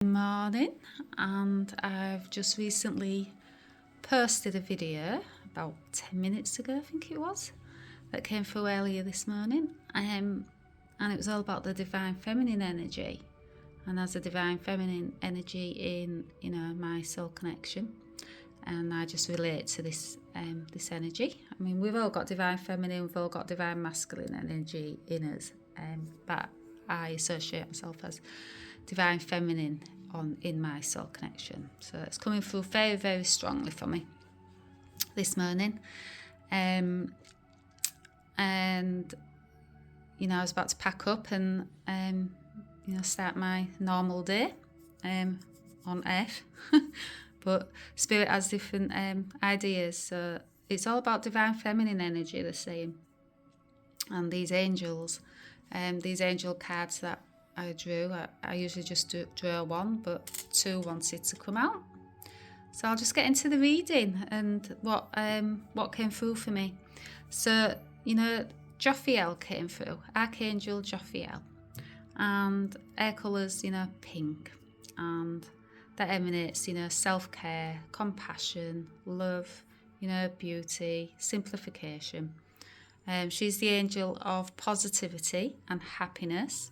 Morning, and I've just recently posted a video about 10 minutes ago, I think it was, that came through earlier this morning, and it was all about the divine feminine energy. And as a divine feminine energy in my soul connection, and I just relate to this energy. I mean, we've all got divine feminine, we've all got divine masculine energy in us, but I associate myself as divine feminine in my soul connection. So it's coming through very, very strongly for me this morning. And I was about to pack up and start my normal day on earth. But spirit has different ideas. So it's all about divine feminine energy, they're saying. And these angels, these angel cards that I drew, I usually just draw one, but two wanted to come out. So I'll just get into the reading and what came through for me. So, Jophiel came through, Archangel Jophiel. And air colours, pink. And that emanates, self-care, compassion, love, beauty, simplification. She's the angel of positivity and happiness.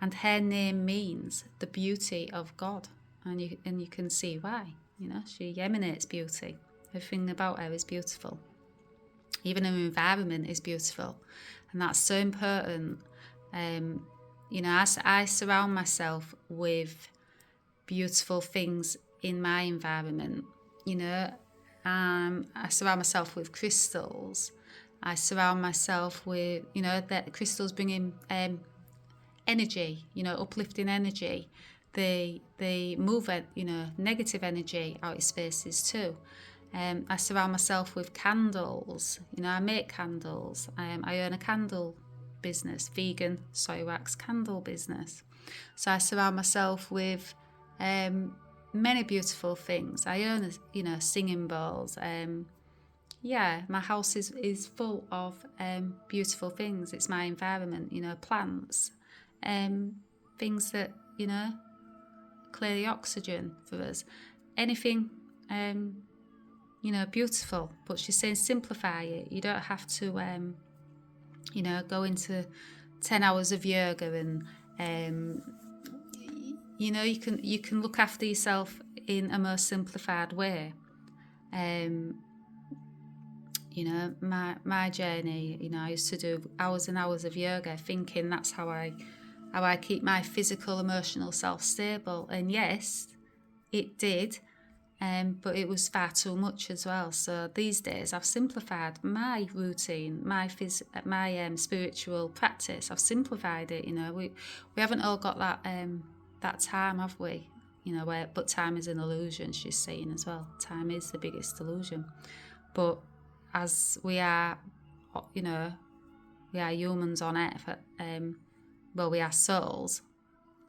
And her name means the beauty of God, and you can see why. She emanates beauty. Everything about her is beautiful. Even her environment is beautiful, and that's so important. I surround myself with beautiful things in my environment. I surround myself with crystals. I surround myself with, that crystals bring in energy, uplifting energy. They move, negative energy out of spaces too. I surround myself with candles. I make candles. I own a candle business, vegan soy wax candle business. So I surround myself with many beautiful things. I own, singing bowls. My house is full of beautiful things. It's my environment, plants. Things that clear the oxygen for us, anything beautiful. But she's saying simplify it. You don't have to go into 10 hours of yoga, and you can look after yourself in a more simplified way. My journey, I used to do hours and hours of yoga, thinking that's how I keep my physical, emotional self stable. And yes, it did, but it was far too much as well. So these days I've simplified my routine, my spiritual practice. I've simplified it. We haven't all got that time, have we? But time is an illusion, she's saying as well. Time is the biggest illusion. But as we are, we are humans on earth, we are souls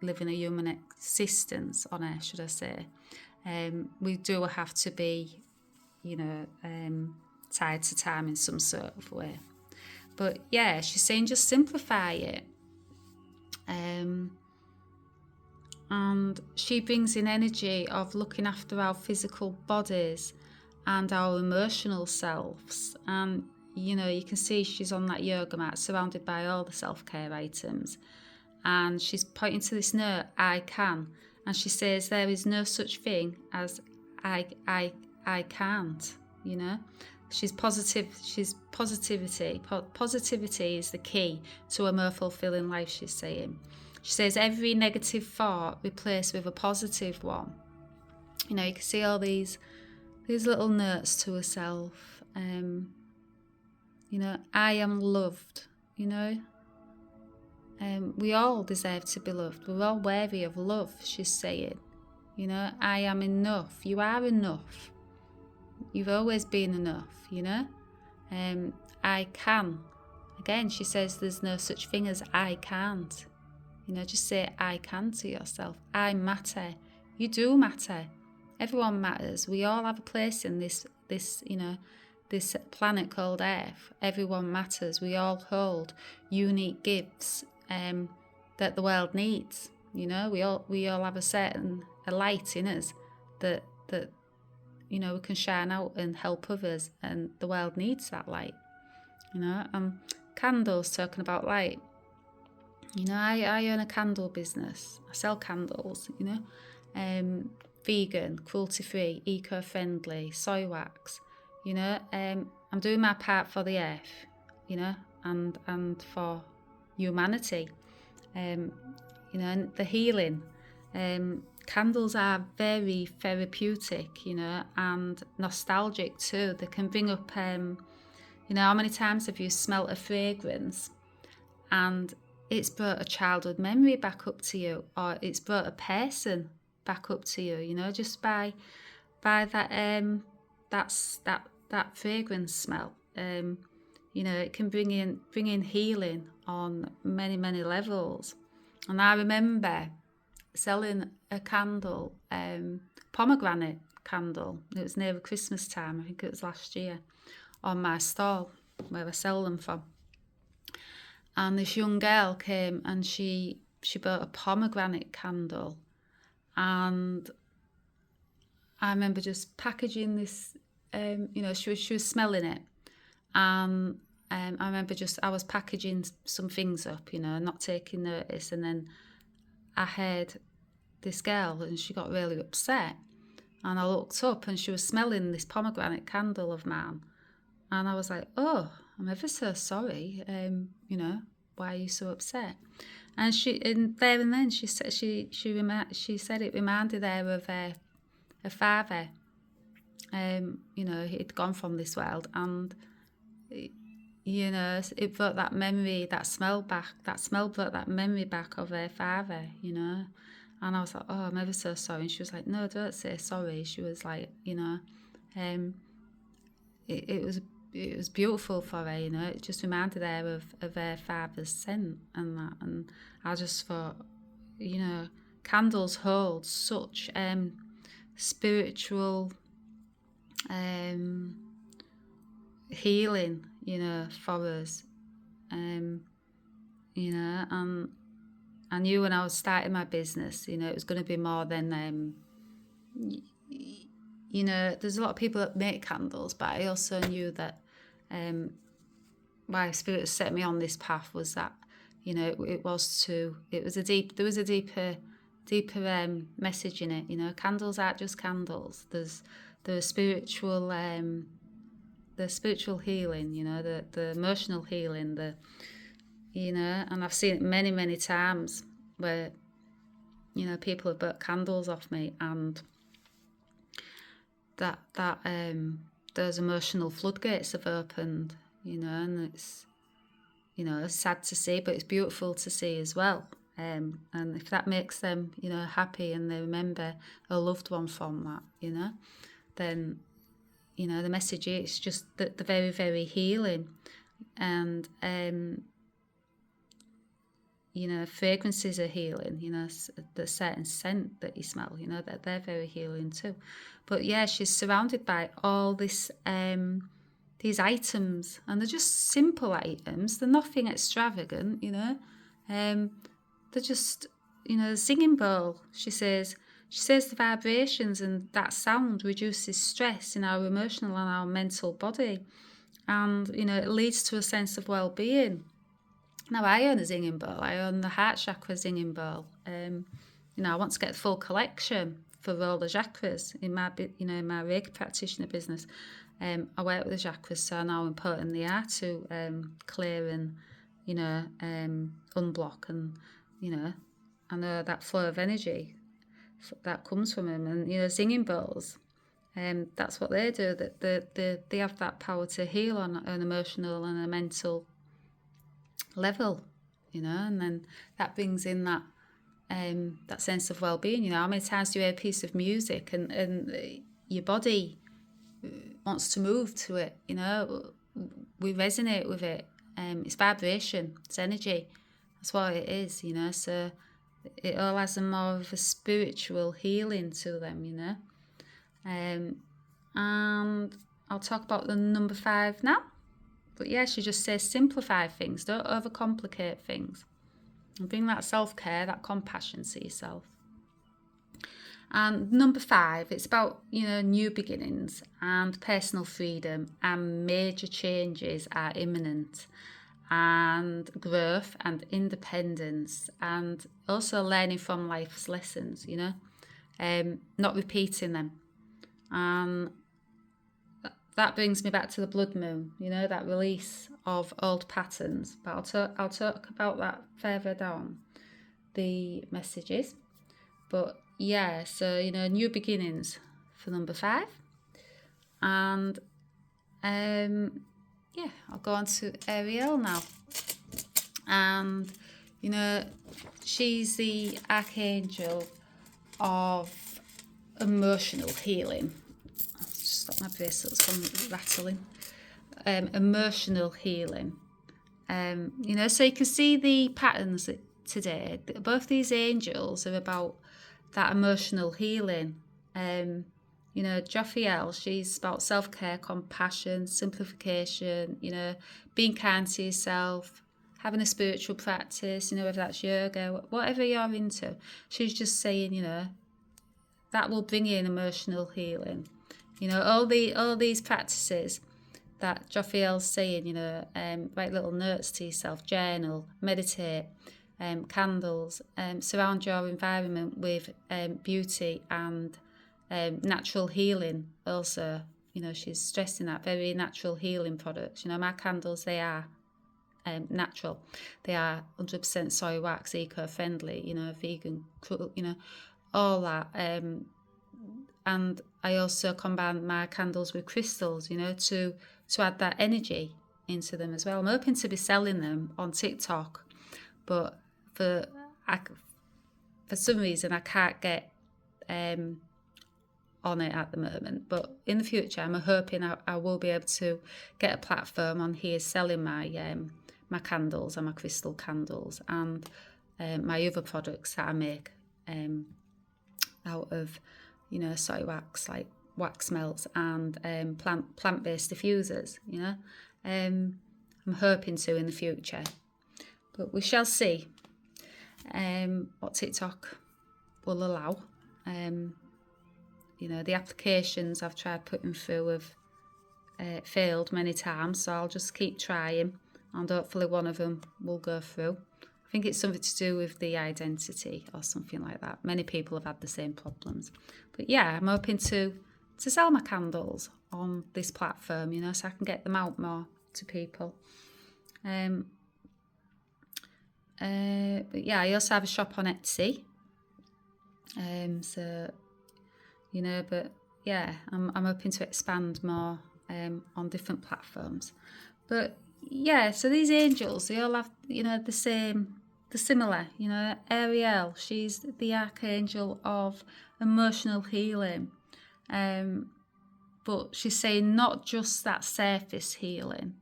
living a human existence on earth, should I say. We do have to be, tied to time in some sort of way. But yeah, she's saying just simplify it. And she brings in energy of looking after our physical bodies and our emotional selves. And you can see she's on that yoga mat surrounded by all the self-care items, and she's pointing to this note, I can, and she says there is no such thing as I can't. She's positive. She's positivity. Positivity is the key to a more fulfilling life, she's saying. She says every negative thought replaced with a positive one. You can see all these little notes to herself. I am loved. We all deserve to be loved. We're all worthy of love, she's saying. I am enough. You are enough. You've always been enough, I can. Again, she says there's no such thing as I can't. Just say I can to yourself. I matter. You do matter. Everyone matters. We all have a place in this planet called Earth. Everyone matters. We all hold unique gifts that the world needs. You know, we all have a light in us that you know, we can shine out and help others, and the world needs that light. You know, candles, talking about light. You know, I own a candle business. I sell candles, you know, vegan, cruelty-free, eco-friendly, soy wax. You know, I'm doing my part for the earth, you know, and for humanity. You know, and the healing. Candles are very therapeutic, you know, and nostalgic too. They can bring up, you know, how many times have you smelt a fragrance and it's brought a childhood memory back up to you, or it's brought a person back up to you, you know, just by that that fragrance smell. You know, it can bring in healing on many levels. And I remember selling a candle, pomegranate candle. It was near Christmas time, I think it was last year, on my stall where I sell them from. And this young girl came and she bought a pomegranate candle, and I remember just packaging this. You know, she was smelling it, and I remember I was packaging some things up, you know, not taking notice, and then I heard this girl and she got really upset, and I looked up and she was smelling this pomegranate candle of mine, and I was like, oh, I'm ever so sorry, you know, why are you so upset? And there and then she said it reminded her of her father. You know, he'd gone from this world, and you know, it brought that memory, that smell back. That smell brought that memory back of her father, you know. And I was like, oh, I'm ever so sorry. And she was like, no, don't say sorry. She was like, you know, it was beautiful for her, you know. It just reminded her of her father's scent and that. And I just thought, you know, candles hold such spiritual healing, you know, for us. You know, and I knew when I was starting my business, you know, it was going to be more than, you know, there's a lot of people that make candles, but I also knew that why Spirit set me on this path was that, you know, there was a deeper message in it. You know, candles aren't just candles. There's spiritual healing, you know, the emotional healing, you know, and I've seen it many times where, you know, people have bought candles off me, and that those emotional floodgates have opened, you know, and it's, you know, it's sad to see, but it's beautiful to see as well. And if that makes them, you know, happy and they remember a loved one from that, you know, then, you know, the message is just the very healing. And you know, fragrances are healing, you know, the certain scent that you smell, you know, that they're very healing too. But yeah, she's surrounded by all this these items, and they're just simple items. They're nothing extravagant, you know. They're just, you know, the singing bowl. She says the vibrations and that sound reduces stress in our emotional and our mental body, and you know, it leads to a sense of well-being. Now, I own a singing bowl. I own the heart chakra singing bowl. You know, I want to get the full collection for all the chakras in my, you know, in my Reiki practitioner business. I work with the chakras, so I know how important they are to clear and, you know, unblock, and, you know, I know that flow of energy that comes from them. And, you know, singing bowls, that's what they do. That they have that power to heal on an emotional and a mental level, you know, and then that brings in that sense of well-being. You know, how many times do you hear a piece of music and your body wants to move to it, you know, we resonate with it. It's vibration, it's energy, that's what it is, you know, so it all has a more of a spiritual healing to them, you know. And I'll talk about the number 5 now. But yeah, she just says simplify things, don't overcomplicate things. And bring that self-care, that compassion to yourself. And number 5, it's about, new beginnings and personal freedom, and major changes are imminent, and growth and independence, and also learning from life's lessons, not repeating them. And that brings me back to the blood moon, that release of old patterns. But I'll talk about that further down the messages. But yeah, so, new beginnings for number 5. And I'll go on to Uriel now. And, she's the Archangel of emotional healing. I'll just stop my bracelets from rattling. Emotional healing. So you can see the patterns today. Both these angels are about that emotional healing. Jophiel, she's about self-care, compassion, simplification, being kind to yourself, having a spiritual practice, whether that's yoga, whatever you're into. She's just saying, that will bring in emotional healing. All these practices that Jophiel's saying, write little notes to yourself, journal, meditate, candles, surround your environment with beauty and natural healing also. She's stressing that, very natural healing products. My candles, they are natural. They are 100% soy wax, eco-friendly, vegan, all that. And I also combine my candles with crystals, to add that energy into them as well. I'm hoping to be selling them on TikTok, but for some reason I can't get on it at the moment. But in the future, I'm hoping I will be able to get a platform on here selling my candles and my crystal candles and my other products that I make out of soy wax, like wax melts and plant-based diffusers. I'm hoping to in the future, but we shall see what TikTok will allow. The applications I've tried putting through have failed many times, so I'll just keep trying, and hopefully one of them will go through. I think it's something to do with the identity or something like that. Many people have had the same problems. But yeah, I'm hoping to sell my candles on this platform, so I can get them out more to people. But yeah, I also have a shop on Etsy. But yeah, I'm hoping to expand more on different platforms. But yeah, so these angels, they all have, the similar, Uriel, she's the Archangel of emotional healing. But she's saying not just that surface healing.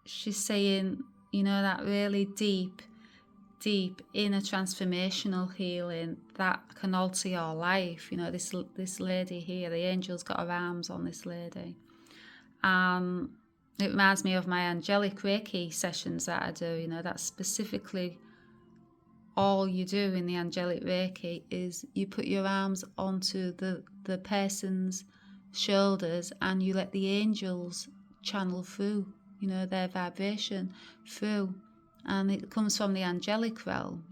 She's saying, that really deep inner transformational healing that can alter your life. This lady here, the angel's got her arms on this lady. It reminds me of my angelic Reiki sessions that I do. That's specifically all you do in the angelic Reiki is you put your arms onto the person's shoulders and you let the angels channel through, their vibration through. And it comes from the angelic realm,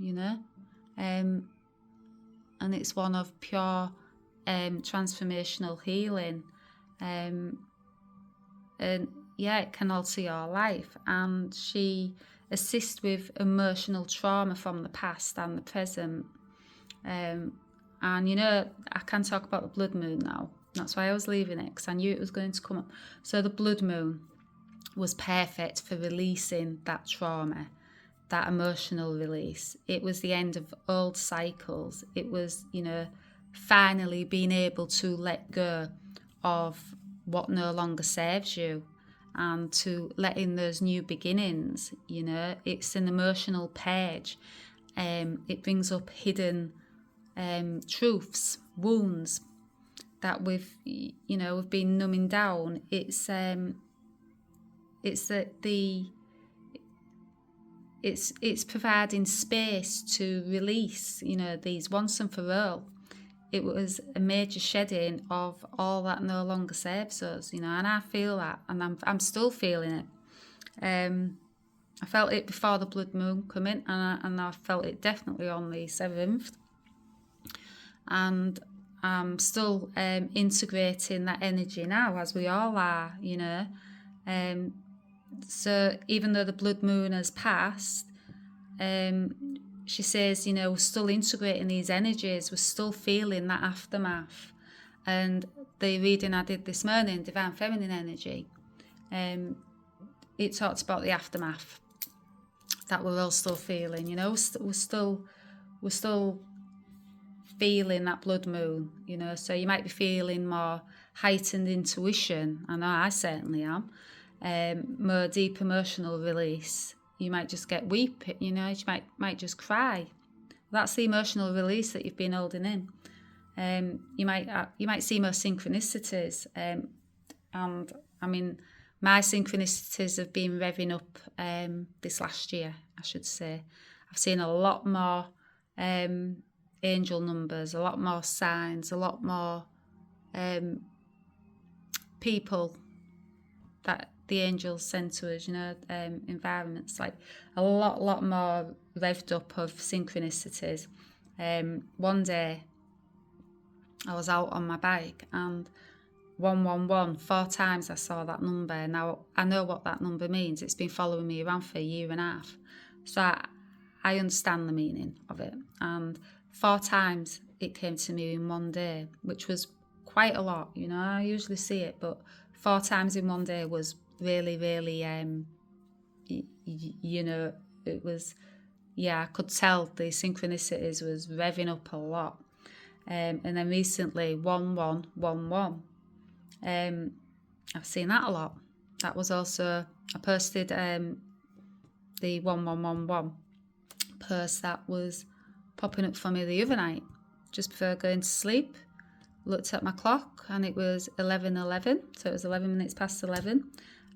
and it's one of pure transformational healing. And yeah, it can alter your life. And she assists with emotional trauma from the past and the present. And I can talk about the blood moon now. That's why I was leaving it, because I knew it was going to come up. So the blood moon was perfect for releasing that trauma, that emotional release. It was the end of old cycles. It was, finally being able to let go of what no longer serves you and to let in those new beginnings. It's an emotional purge. It brings up hidden truths, wounds that we've been numbing down. It's it's providing space to release, these once and for all. It was a major shedding of all that no longer serves us, and I feel that, and I'm still feeling it. I felt it before the blood moon come in, and I felt it definitely on the 7th. And I'm still integrating that energy now, as we all are, So even though the blood moon has passed, she says, we're still integrating these energies, we're still feeling that aftermath. And the reading I did this morning, Divine Feminine Energy, it talks about the aftermath that we're all still feeling. We're still feeling that blood moon. So you might be feeling more heightened intuition. I know I certainly am. More deep emotional release. You might just get weeping. You might just cry. That's the emotional release that you've been holding in. You might see more synchronicities. And I mean, my synchronicities have been revving up this last year, I should say. I've seen a lot more angel numbers, a lot more signs, a lot more people that the angels send to us, environments, like a lot more revved up of synchronicities. One day I was out on my bike and 111, 4 times I saw that number. Now I know what that number means. It's been following me around for a year and a half. So I understand the meaning of it. And 4 times it came to me in one day, which was quite a lot. I usually see it, but 4 times in one day was really, really, it was, I could tell the synchronicities was revving up a lot. And then recently, 1111. I've seen that a lot. That was also, I posted the 1111 post that was popping up for me the other night, just before going to sleep. Looked at my clock and it was 11:11, so it was 11 minutes past 11.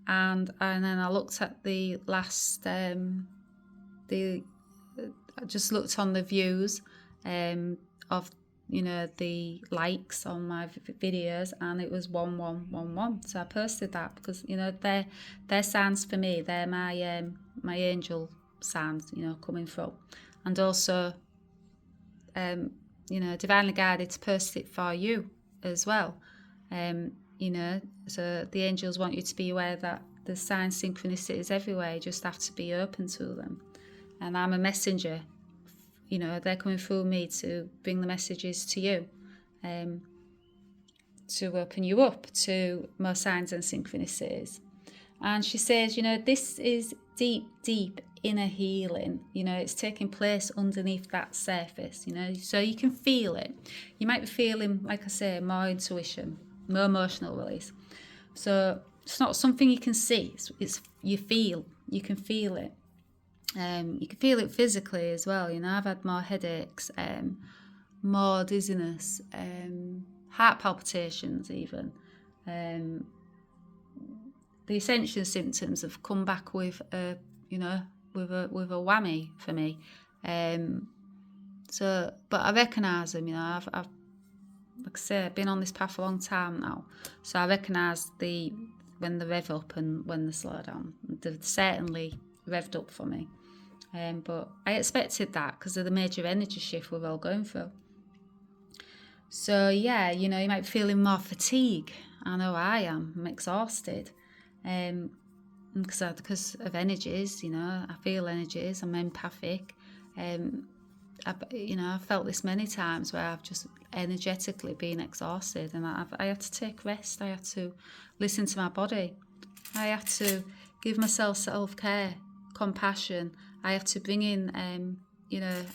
And then I looked at the last, I just looked on the views of, the likes on my videos, and it was 1111. So I posted that because, they're signs for me. They're my angel signs, coming through. And also, divinely guided to post it for you as well. So the angels want you to be aware that the sign synchronicities everywhere. You just have to be open to them. And I'm a messenger. They're coming through me to bring the messages to you, to open you up to more signs and synchronicities. And she says, this is deep inner healing. It's taking place underneath that surface, so you can feel it. You might be feeling, like I say, more intuition, more emotional release. So it's not something you can see, it's you can feel it. You can feel it physically as well. I've had more headaches, more dizziness, heart palpitations even. The ascension symptoms have come back with a whammy for me. But I recognise them. I've like I say, I've been on this path a long time now, so I recognise when they rev up and when they slow down. They've certainly revved up for me. But I expected that because of the major energy shift we're all going through. So you might be feeling more fatigue. I know I am. I'm exhausted. Because of energies, I feel energies. I'm empathic. I've felt this many times where I've just energetically been exhausted, and I had to take rest. I had to listen to my body. I had to give myself self-care, compassion. I have to bring in, I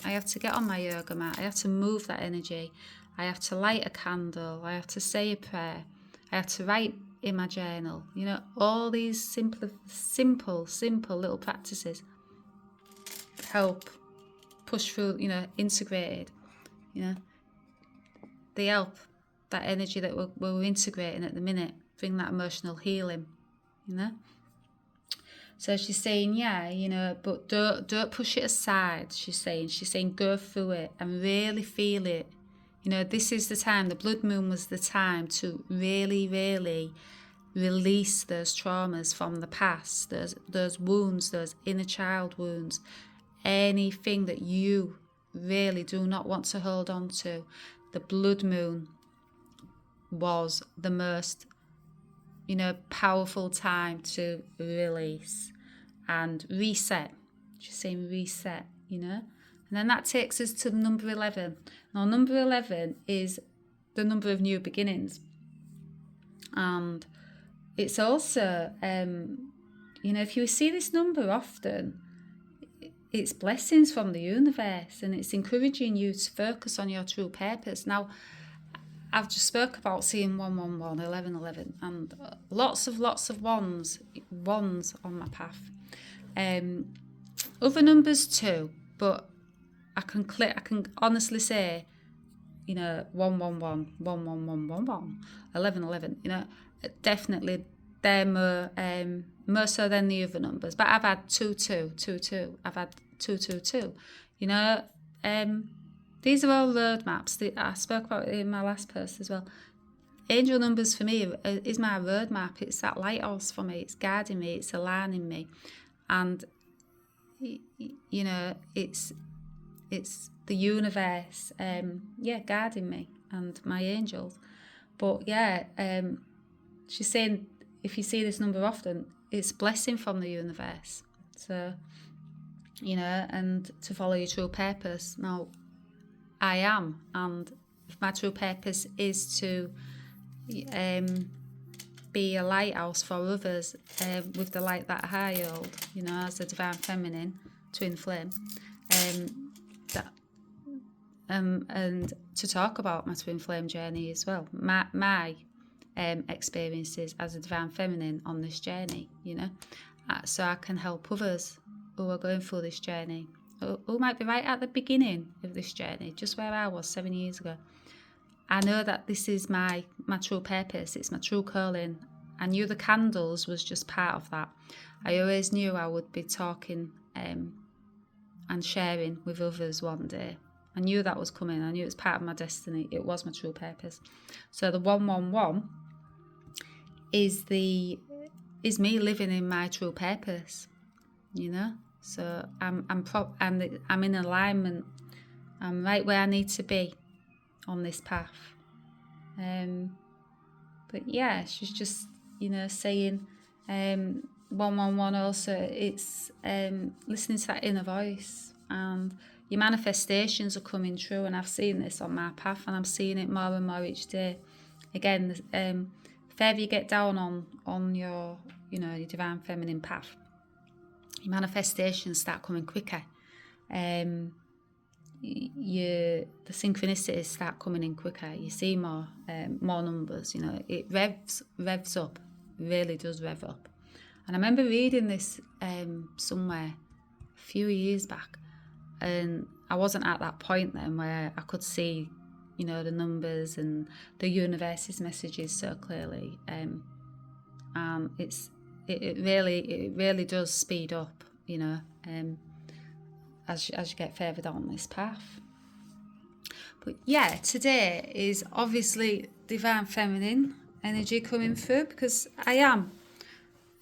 have to get on my yoga mat. I have to move that energy. I have to light a candle. I have to say a prayer. I have to write in my journal. All these simple little practices help push through, integrated. They help that energy that we're integrating at the minute, bring that emotional healing, So she's saying, yeah, you know, but don't push it aside. She's saying go through it and really feel it. You know, this is the time. The blood moon was the time to really, really release those traumas from the past, those wounds, those inner child wounds, anything that you really do not want to hold on to. The blood moon was the most, you know, powerful time to release and reset. She's saying reset, you know. And then that takes us to the number 11. Now, number 11 is the number of new beginnings. And it's also, you know, if you see this number often, it's blessings from the universe, and it's encouraging you to focus on your true purpose. Now, I've just spoke about seeing 111, 1111, and lots of ones on my path. Other numbers too, but I can honestly say, you know, 111, 111, 1111. You know, definitely they're more so than the other numbers. But I've had 22. I've had 222. You know, these are all roadmaps. I spoke about it in my last post as well. Angel numbers for me is my roadmap. It's that lighthouse for me. It's guiding me. It's aligning me, and you know, it's the universe, guiding me and my angels. But yeah, she's saying if you see this number often, it's a blessing from the universe. So, you know, and to follow your true purpose. Now, I am, and my true purpose is to be a lighthouse for others with the light that I hold, you know, as a divine feminine, twin flame. And to talk about my twin flame journey as well, my experiences as a divine feminine on this journey, you know, so I can help others who are going through this journey, who might be right at the beginning of this journey, just where I was 7 years ago. I know that this is my true purpose. It's my true calling. I knew the candles was just part of that. I always knew I would be talking and sharing with others one day. I knew that was coming. I knew it was part of my destiny. It was my true purpose. So the 111 is me living in my true purpose, you know. So I'm in alignment. I'm right where I need to be on this path. But yeah, she's just, you know, saying 111 also, it's listening to that inner voice, and your manifestations are coming true. And I've seen this on my path, and I'm seeing it more and more each day. Again, the further you get down on your, you know, your divine feminine path, your manifestations start coming quicker. The synchronicities start coming in quicker. You see more numbers. You know, it revs up, really does rev up. And I remember reading this somewhere a few years back, and I wasn't at that point then where I could see, you know, the numbers and the universe's messages so clearly. And it really does speed up, you know, as you get further down this path. But yeah, today is obviously divine feminine energy coming through, because I am.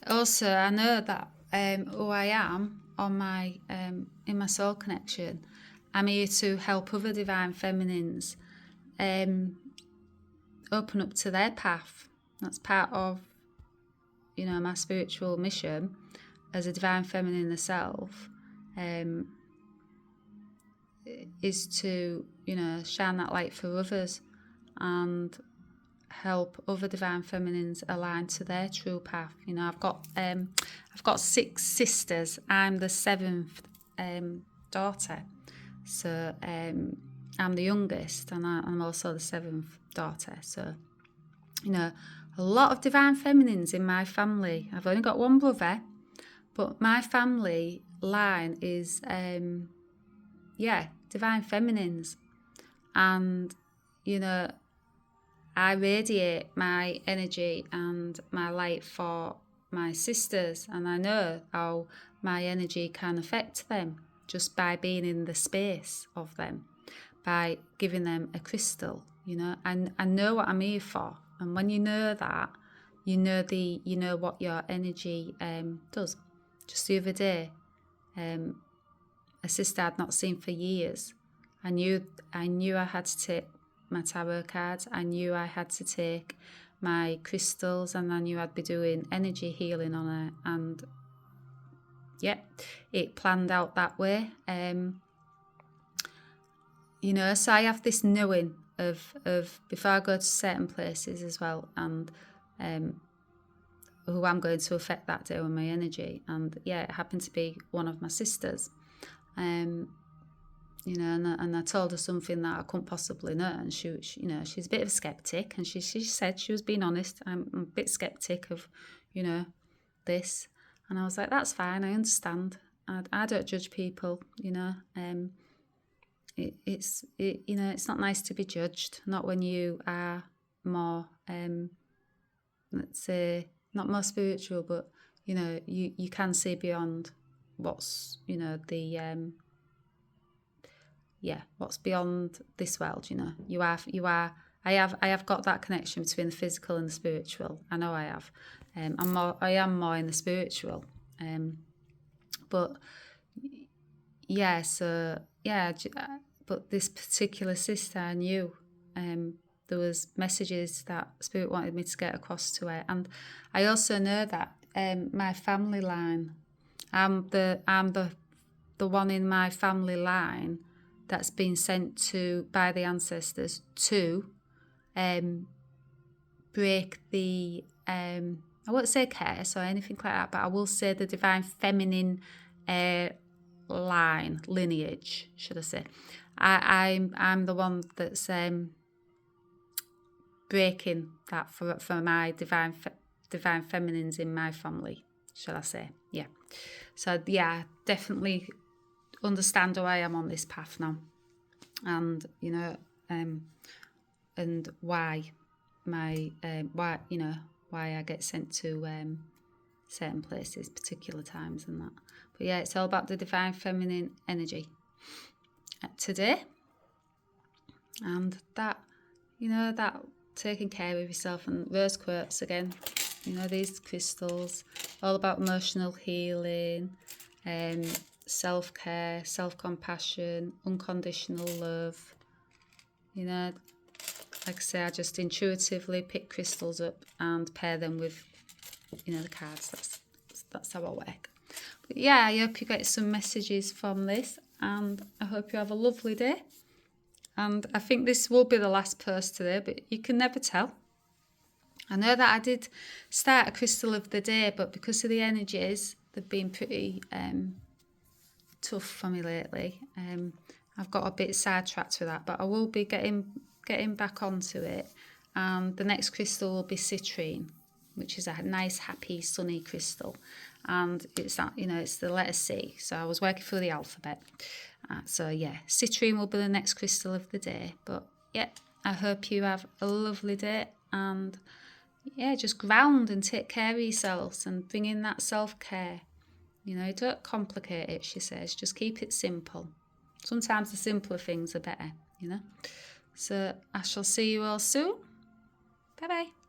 Also, I know that who I am on my in my soul connection. I'm here to help other divine feminines open up to their path. That's part of, you know, my spiritual mission as a divine feminine herself. Is to, you know, shine that light for others and help other divine feminines align to their true path. You know, I've got 6 sisters. I'm the 7th daughter, so I'm the youngest, and I'm also the 7th daughter. So, you know, a lot of divine feminines in my family. I've only got one brother, but my family line is divine feminines. And, you know, I radiate my energy and my light for my sisters, and I know how my energy can affect them just by being in the space of them, by giving them a crystal, you know. And I know what I'm here for. And when you know that, you know what your energy does. Just the other day, a sister I'd not seen for years. I knew I had to take my tarot cards. I knew I had to take my crystals, and I knew I'd be doing energy healing on her. And yeah, it planned out that way. You know, so I have this knowing of before I go to certain places as well, and who I'm going to affect that day with my energy. And yeah, it happened to be one of my sisters. You know, and I told her something that I couldn't possibly know, and she you know, she's a bit of a skeptic, and she said, she was being honest, I'm a bit skeptic of, you know, this. And I was like, that's fine, I understand. I don't judge people, you know. It's you know, it's not nice to be judged, not when you are more let's say not more spiritual, but you know, you can see beyond what's, you know, the what's beyond this world. You know, I have got that connection between the physical and the spiritual. I know I have. I am more in the spiritual, but yeah, so yeah, but this particular sister, I knew there was messages that Spirit wanted me to get across to her. And I also know that my family line, I'm the one in my family line that's been sent to by the ancestors to break the I won't say curse or anything like that, but I will say the divine feminine lineage, should I say. I'm the one that's breaking that for my divine feminines in my family, shall I say. Yeah. So yeah, definitely understand who I am on this path now, and you know, and why why I get sent to certain places, particular times, and that. But yeah, it's all about the divine feminine energy today, and that, you know, that taking care of yourself. And rose quartz again, you know, these crystals, all about emotional healing, self-care, self-compassion, unconditional love. You know, like I say, I just intuitively pick crystals up and pair them with, you know, the cards. That's how I work. But yeah, I hope you get some messages from this, and I hope you have a lovely day. And I think this will be the last post today, but you can never tell. I know that I did start a crystal of the day, but because of the energies, they've been pretty tough for me lately. I've got a bit sidetracked with that, but I will be getting back onto it. And the next crystal will be citrine, which is a nice, happy, sunny crystal. And it's that, you know, it's the letter C. So I was working through the alphabet. So yeah, citrine will be the next crystal of the day. But yeah, I hope you have a lovely day, and yeah, just ground and take care of yourselves and bring in that self-care. You know, don't complicate it, she says. Just keep it simple. Sometimes the simpler things are better, you know. So I shall see you all soon. Bye-bye.